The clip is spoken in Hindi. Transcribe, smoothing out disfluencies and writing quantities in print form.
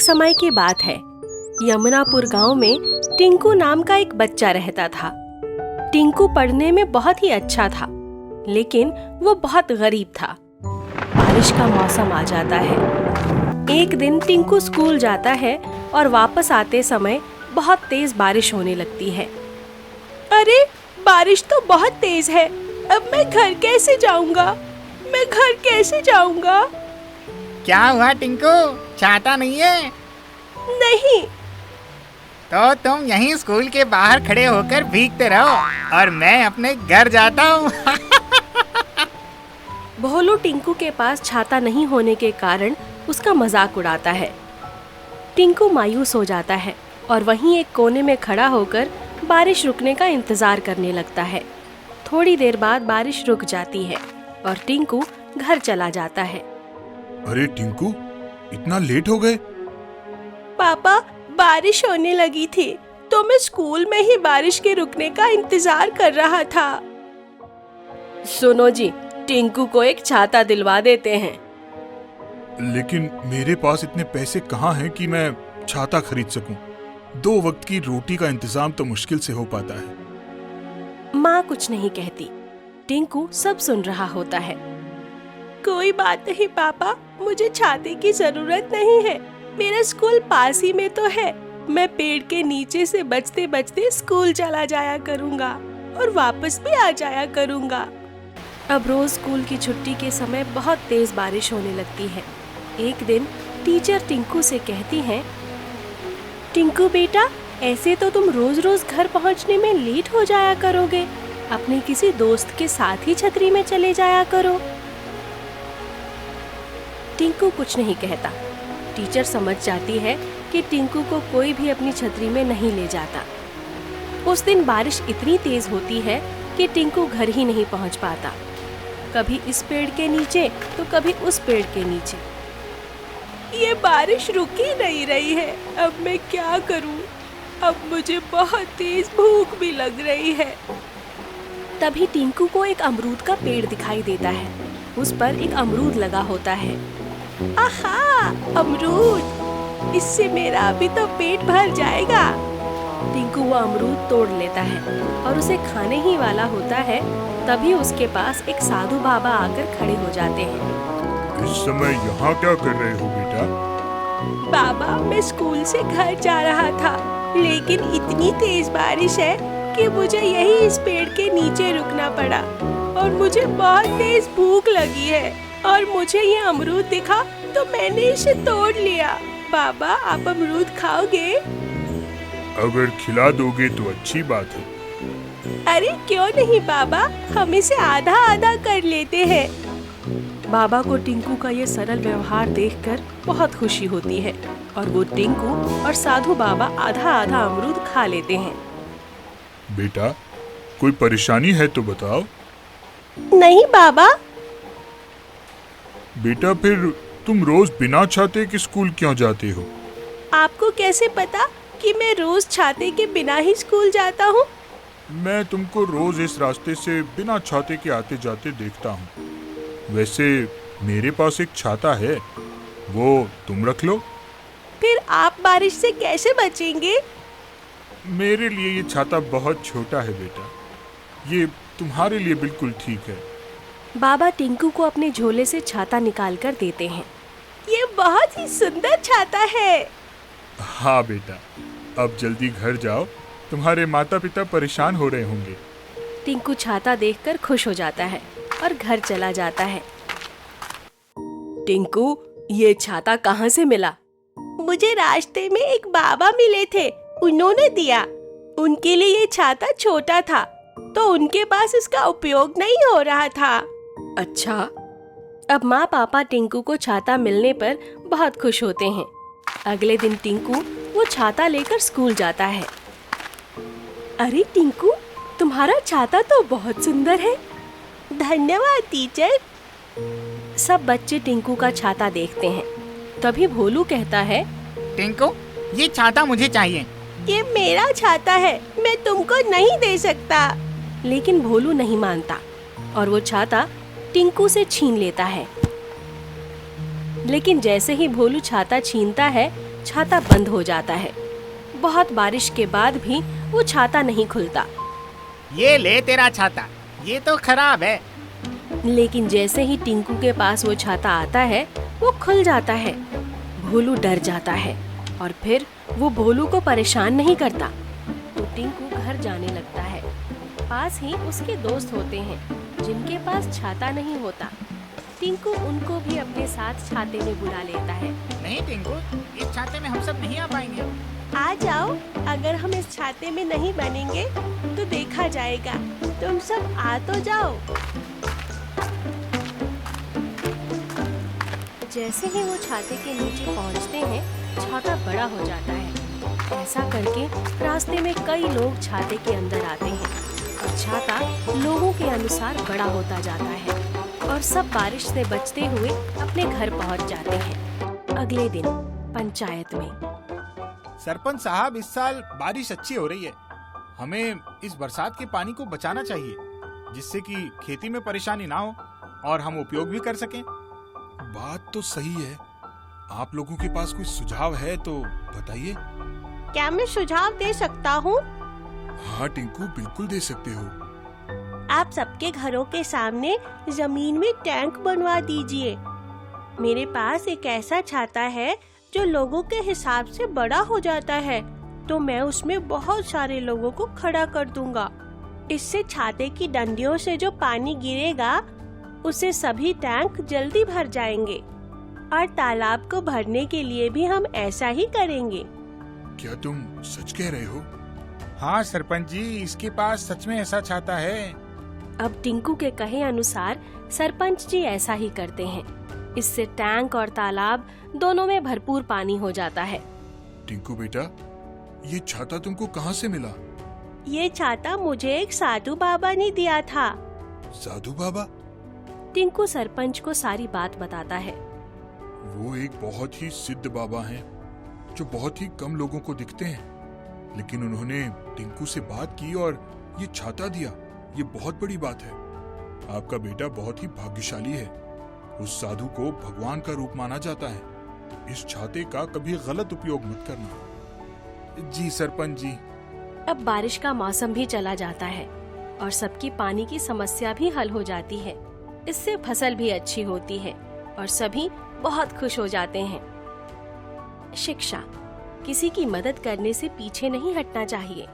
समय की बात है। यमुनापुर गांव में टिंकू नाम का एक बच्चा रहता था। टिंकू पढ़ने में बहुत ही अच्छा था, लेकिन वो बहुत गरीब था। बारिश का मौसम आ जाता है। एक दिन टिंकू स्कूल जाता है और वापस आते समय बहुत तेज बारिश होने लगती है। अरे, बारिश तो बहुत तेज है। अब मैं घर कैसे जाऊंगा? क्या हुआ टिंकू, छाता नहीं है? नहीं। तो तुम यहीं स्कूल के बाहर खड़े होकर भीगते रहो और मैं अपने घर जाता हूँ। भोलू टिंकू के पास छाता नहीं होने के कारण उसका मजाक उड़ाता है। टिंकू मायूस हो जाता है और वहीं एक कोने में खड़ा होकर बारिश रुकने का इंतजार करने लगता है। थोड़ी देर बाद बारिश रुक जाती है और टिंकू घर चला जाता है। अरे टिंकू, इतना लेट हो गए? पापा, बारिश होने लगी थी तो मैं स्कूल में ही बारिश के रुकने का इंतजार कर रहा था। सुनो जी, टिंकू को एक छाता दिलवा देते हैं। लेकिन मेरे पास इतने पैसे कहाँ हैं कि मैं छाता खरीद सकूं। 2 वक्त की रोटी का इंतजाम तो मुश्किल से हो पाता है। माँ कुछ नहीं कहती। टिंकू सब सुन रहा होता है। कोई बात नहीं पापा, मुझे छाते की जरूरत नहीं है। मेरा स्कूल पास ही में तो है। मैं पेड़ के नीचे से बचते बचते स्कूल चला जाया करूँगा और वापस भी आ जाया करूँगा। अब रोज स्कूल की छुट्टी के समय बहुत तेज बारिश होने लगती है। एक दिन टीचर टिंकू से कहती हैं, टिंकू बेटा, ऐसे तो तुम रोज रोज घर पहुंचने में लेट हो जाया करोगे। अपने किसी दोस्त के साथ ही छतरी में चले जाया करो। टिंकू कुछ नहीं कहता। टीचर समझ जाती है कि टिंकू को कोई भी अपनी छतरी में नहीं ले जाता। उस दिन बारिश इतनी तेज होती है कि टिंकू घर ही नहीं पहुंच पाता। कभी इस पेड़ के नीचे तो कभी उस पेड़ के नीचे। ये बारिश रुक ही नहीं रही है। अब मैं क्या करूं? अब मुझे बहुत तेज भूख भी लग रही है। तभी टिंकू को एक अमरूद का पेड़ दिखाई देता है। उस पर एक अमरूद लगा होता है। आहा, अमरूद! इससे मेरा अभी तो पेट भर जाएगा। टिंकू वो अमरूद तोड़ लेता है और उसे खाने ही वाला होता है। तभी उसके पास एक साधु बाबा आकर खड़े हो जाते हैं। इस समय यहाँ क्या कर रहे हो बेटा? बाबा, मैं स्कूल से घर जा रहा था, लेकिन इतनी तेज बारिश है कि मुझे यही इस पेड़ के नीचे रुकना पड़ा और मुझे बहुत तेज भूख लगी है और मुझे ये अमरूद दिखा तो मैंने इसे तोड़ लिया। बाबा, आप अमरूद खाओगे? अगर खिला दोगे तो अच्छी बात है। अरे क्यों नहीं बाबा, हम इसे आधा आधा कर लेते हैं। बाबा को टिंकू का ये सरल व्यवहार देखकर बहुत खुशी होती है और वो टिंकू और साधु बाबा आधा आधा अमरूद खा लेते हैं। बेटा, कोई परेशानी है तो बताओ। नहीं बाबा। बेटा, फिर तुम रोज बिना छाते के स्कूल क्यों जाते हो? आपको कैसे पता कि मैं रोज छाते के बिना ही स्कूल जाता हूँ? मैं तुमको रोज इस रास्ते से बिना छाते के आते जाते देखता हूँ। वैसे मेरे पास एक छाता है, वो तुम रख लो। फिर आप बारिश से कैसे बचेंगे? मेरे लिए ये छाता बहुत छोटा है बेटा। ये तुम्हारे लिए बिल्कुल ठीक है। बाबा टिंकू को अपने झोले से छाता निकाल कर देते हैं। ये बहुत ही सुंदर छाता है। हाँ बेटा, अब जल्दी घर जाओ, तुम्हारे माता पिता परेशान हो रहे होंगे। टिंकू छाता देखकर खुश हो जाता है और घर चला जाता है। टिंकू, ये छाता कहाँ से मिला? मुझे रास्ते में एक बाबा मिले थे, उन्होंने दिया। उनके लिए ये छाता छोटा था तो उनके पास इसका उपयोग नहीं हो रहा था। अच्छा। अब माँ पापा टिंकू को छाता मिलने पर बहुत खुश होते हैं। अगले दिन टिंकू वो छाता लेकर स्कूल जाता है। अरे टिंकू, तुम्हारा छाता तो बहुत सुंदर है। धन्यवाद टीचर। सब बच्चे टिंकू का छाता देखते हैं। तभी भोलू कहता है, टिंकू, ये छाता मुझे चाहिए। ये मेरा छाता है, मैं तुमको नहीं दे सकता। लेकिन भोलू नहीं मानता और वो छाता टिंकू से छीन लेता है। लेकिन जैसे ही भोलू छाता छीनता है, छाता बंद हो जाता है। बहुत बारिश के बाद भी वो छाता नहीं खुलता। ये ले तेरा छाता, ये तो खराब है। लेकिन जैसे ही टिंकू के पास वो छाता आता है वो खुल जाता है। भोलू डर जाता है और फिर वो भोलू को परेशान नहीं करता तो टिंकू घर जाने लगता है। पास ही उसके दोस्त होते हैं जिनके पास छाता नहीं होता। टिंकू उनको भी अपने साथ छाते में बुला लेता है। नहीं टिंकू, इस छाते में हम सब नहीं आ पाएंगे। आ जाओ, अगर हम इस छाते में नहीं बनेंगे तो देखा जाएगा। तुम सब आ तो जाओ। जैसे ही वो छाते के नीचे पहुंचते हैं, छाता बड़ा हो जाता है। ऐसा करके रास्ते में कई लोग छाते के अंदर आते हैं और छाता लोगों के अनुसार बड़ा होता जाता है और सब बारिश से बचते हुए अपने घर पहुंच जाते हैं। अगले दिन पंचायत में। सरपंच साहब, इस साल बारिश अच्छी हो रही है। हमें इस बरसात के पानी को बचाना चाहिए जिससे कि खेती में परेशानी ना हो और हम उपयोग भी कर सकें। बात तो सही है। आप लोगों के पास कोई सुझाव है तो बताइए। क्या मैं सुझाव दे सकता हूँ? हाँ टिंकू, बिल्कुल दे सकते हो। आप सबके घरों के सामने जमीन में टैंक बनवा दीजिए। मेरे पास एक ऐसा छाता है जो लोगों के हिसाब से बड़ा हो जाता है, तो मैं उसमें बहुत सारे लोगों को खड़ा कर दूंगा। इससे छाते की डंडियों से जो पानी गिरेगा उससे सभी टैंक जल्दी भर जाएंगे और तालाब को भरने के लिए भी हम ऐसा ही करेंगे। क्या तुम सच कह रहे हो? हाँ सरपंच जी, इसके पास सच में ऐसा छाता है। अब टिंकू के कहे अनुसार सरपंच जी ऐसा ही करते हैं। इससे टैंक और तालाब दोनों में भरपूर पानी हो जाता है। टिंकू बेटा, ये छाता तुमको कहाँ से मिला? ये छाता मुझे एक साधु बाबा ने दिया था। साधु बाबा? टिंकू सरपंच को सारी बात बताता है। वो एक बहुत ही सिद्ध बाबा हैं जो बहुत ही कम लोगों को दिखते हैं, लेकिन उन्होंने टिंकू से बात की और ये छाता दिया। ये बहुत बड़ी बात है। आपका बेटा बहुत ही भाग्यशाली है। उस साधु को भगवान का रूप माना जाता है। इस छाते का कभी गलत उपयोग मत करना। जी सरपंच जी। अब बारिश का मौसम भी चला जाता है और सबकी पानी की समस्या भी हल हो जाती है। इससे फसल भी अच्छी होती है और सभी बहुत खुश हो जाते हैं। शिक्षा, किसी की मदद करने से पीछे नहीं हटना चाहिए।